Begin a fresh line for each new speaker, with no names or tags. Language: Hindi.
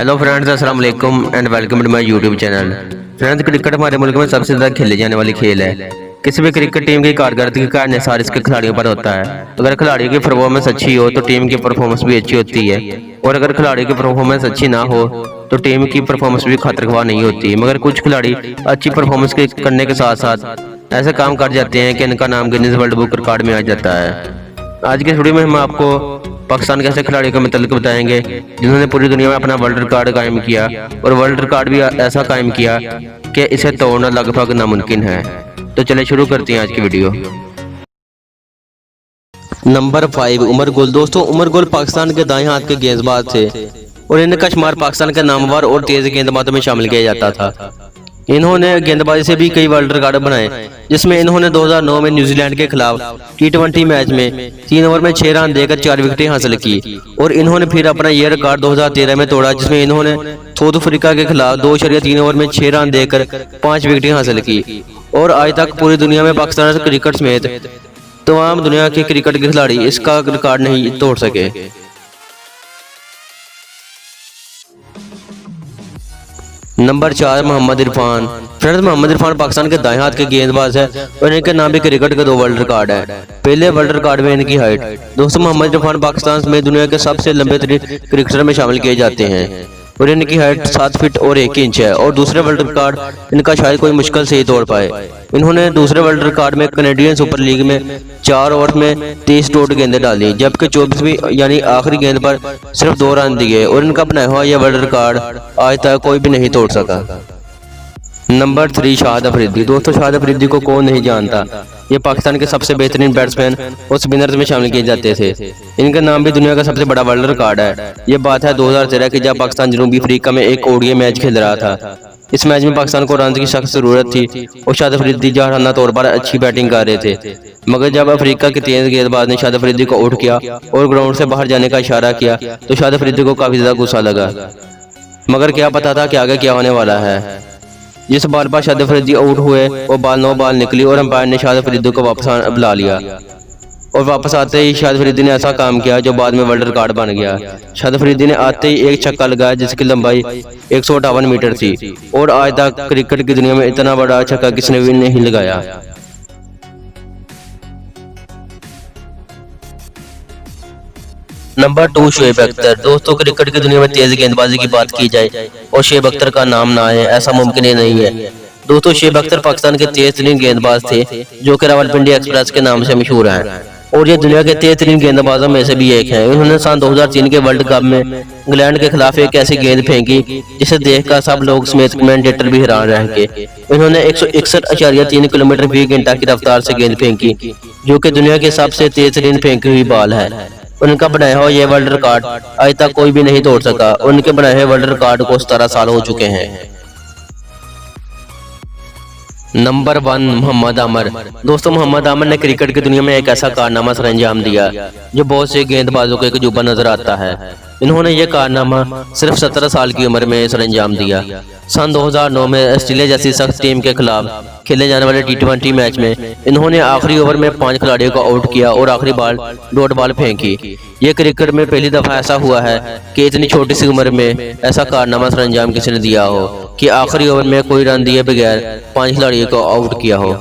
हेलो फ्रेंड्स, अस्सलाम वालेकुम and welcome to my YouTube channel. Friends, cricket हमारे मुल्क में सबसे ज़्यादा खेले जाने वाली खेल है। किसी भी क्रिकेट टीम की कारकर्दगी का निसार इसके खिलाड़ियों पर होता है। अगर खिलाड़ियों की परफॉर्मेंस अच्छी हो तो टीम की परफॉर्मेंस भी अच्छी होती है, और अगर खिलाड़ियों की परफॉर्मेंस अच्छी ना हो तो टीम की परफॉर्मेंस भी खतरख्वाह नहीं होती। मगर कुछ खिलाड़ी अच्छी परफॉर्मेंस करने के साथ साथ ऐसे काम कर जाते हैं कि इनका नाम गिनीज वर्ल्ड बुक रिकॉर्ड में आ जाता है। आज के वीडियो में हम आपको पाकिस्तान के ऐसे खिलाड़ियों के मतलब बताएंगे जिन्होंने पूरी दुनिया में अपना वर्ल्ड रिकॉर्ड कायम किया, और वर्ल्ड रिकॉर्ड भी ऐसा कायम किया कि इसे तोड़ना लगभग नामुमकिन है। तो चलिए शुरू करते हैं आज की वीडियो। नंबर 5, उमर गुल। दोस्तों, उमर गुल पाकिस्तान के दाएं हाथ के गेंदबाज थे और इनका शुमार पाकिस्तान के नामवर और तेज गेंदबाजों में शामिल किया जाता था। इन्होंने गेंदबाजी से भी कई वर्ल्ड रिकॉर्ड बनाए, जिसमें इन्होंने 2009 में न्यूजीलैंड के खिलाफ T20 मैच में 3 ओवर में 6 रन देकर 4 विकेटें हासिल की, और इन्होंने फिर अपना यह रिकॉर्ड 2013 में तोड़ा, जिसमें इन्होंने साउथ अफ्रीका के खिलाफ 2.3 ओवर में 6 रन देकर 5 विकेटें हासिल की। और आज तक पूरी दुनिया में पाकिस्तान क्रिकेट समेत तमाम दुनिया के क्रिकेट के खिलाड़ी इसका रिकॉर्ड नहीं तोड़ सके। नंबर 4, मोहम्मद इरफान। फ्रेंड्स, मोहम्मद इरफान पाकिस्तान के दाएं हाथ के गेंदबाज है और इनके नाम भी क्रिकेट के 2 वर्ल्ड रिकॉर्ड है। पहले वर्ल्ड रिकॉर्ड में इनकी हाइट। दोस्तों, मोहम्मद इरफान पाकिस्तान में दुनिया के सबसे लंबे क्रिकेटर में शामिल किए जाते हैं और इनकी हाइट 7 फीट और 1 इंच है, और दूसरे वर्ल्ड रिकॉर्ड इनका शायद कोई मुश्किल से ही तोड़ पाए। इन्होंने दूसरे वर्ल्ड रिकॉर्ड में कनेडियन सुपर लीग में 4 ओवर में 23 डॉट गेंदें डाली, जबकि 24वीं यानी आखिरी गेंद पर सिर्फ 2 रन दिए, और इनका बनाया हुआ यह वर्ल्ड रिकॉर्ड आज तक कोई भी नहीं तोड़ सका। नंबर 3, शाहिद अफरीदी। दोस्तों, शाहिद अफरीदी को कौन नहीं जानता। ये पाकिस्तान के सबसे बेहतरीन बैट्समैन और स्पिनर्स में शामिल किए जाते थे। इनका नाम भी दुनिया का सबसे बड़ा वर्ल्ड रिकॉर्ड है। ये बात है 2013 की, जब पाकिस्तान जनूबी अफ्रीका में एक ओडीआई मैच खेल रहा था। इस मैच में पाकिस्तान को रन की सख्त जरूरत थी और शाहिद अफरीदी जहाराना तौर पर अच्छी बैटिंग कर रहे थे, मगर जब अफ्रीका के तेज गेंदबाज ने शाहिद अफरीदी को आउट किया और ग्राउंड से बाहर जाने का इशारा किया तो शाहिद अफरीदी को काफी ज्यादा गुस्सा लगा, मगर क्या पता था कि आगे क्या होने वाला है। जिस बाल पर शाहिद अफरीदी आउट हुए वो बाल 9 बाल निकली और अंपायर ने शाहिद अफरीदी को वापस बुला लिया, और वापस आते ही शाहिद अफरीदी ने ऐसा काम किया जो बाद में वर्ल्ड रिकॉर्ड बन गया। शाहिद अफरीदी ने आते ही एक छक्का लगाया जिसकी लंबाई 158 मीटर थी, और आज तक क्रिकेट की दुनिया में इतना बड़ा छक्का किसने भी नहीं लगाया। नंबर 2, शोएब अख्तर। दोस्तों, क्रिकेट की दुनिया में तेज गेंदबाजी की बात की जाए और शोएब अख्तर का नाम ना आए, ऐसा मुमकिन ही नहीं है। दोस्तों, शोएब अख्तर पाकिस्तान के तेज तरीन गेंदबाज थे जो कि रावलपिंडी एक्सप्रेस के नाम से मशहूर हैं, और ये दुनिया के तेज तरीन गेंदबाजों में से भी एक हैं। उन्होंने सन 2003 के वर्ल्ड कप में इंग्लैंड के खिलाफ एक ऐसी गेंद फेंकी जिसे देखकर सब लोग समेत कमेंटेटर भी हैरान रह गए। इन्होंने 161.3 किलोमीटर फी घंटा की रफ्तार से गेंद फेंकी, जो कि दुनिया की सबसे तेज तरीन फेंकी हुई बॉल है। उनका बनाया हुआ ये वर्ल्ड रिकॉर्ड आज तक कोई भी नहीं तोड़ सका। उनके बनाए हुए वर्ल्ड रिकॉर्ड को 17 साल हो चुके हैं। नंबर 1, मोहम्मद आमर। दोस्तों, मोहम्मद आमर ने क्रिकेट की दुनिया में एक ऐसा कारनामा सर अंजाम दिया जो बहुत से गेंदबाजों को एक अजूबा नजर आता है। इन्होंने यह कारनामा सिर्फ 17 साल की उम्र में सर अंजाम दिया। सन 2009 में ऑस्ट्रेलिया जैसी सख्त टीम के खिलाफ खेले जाने वाले T20 मैच में इन्होंने आखिरी ओवर में 5 खिलाड़ियों को आउट किया और आखिरी बॉल डॉट बॉल फेंकी। ये क्रिकेट में पहली दफा ऐसा हुआ है कि इतनी छोटी सी उम्र में ऐसा कारनामा सर अंजाम किसी ने दिया हो कि आखिरी ओवर में कोई रन दिए बगैर 5 खिलाड़ियों को आउट किया हो।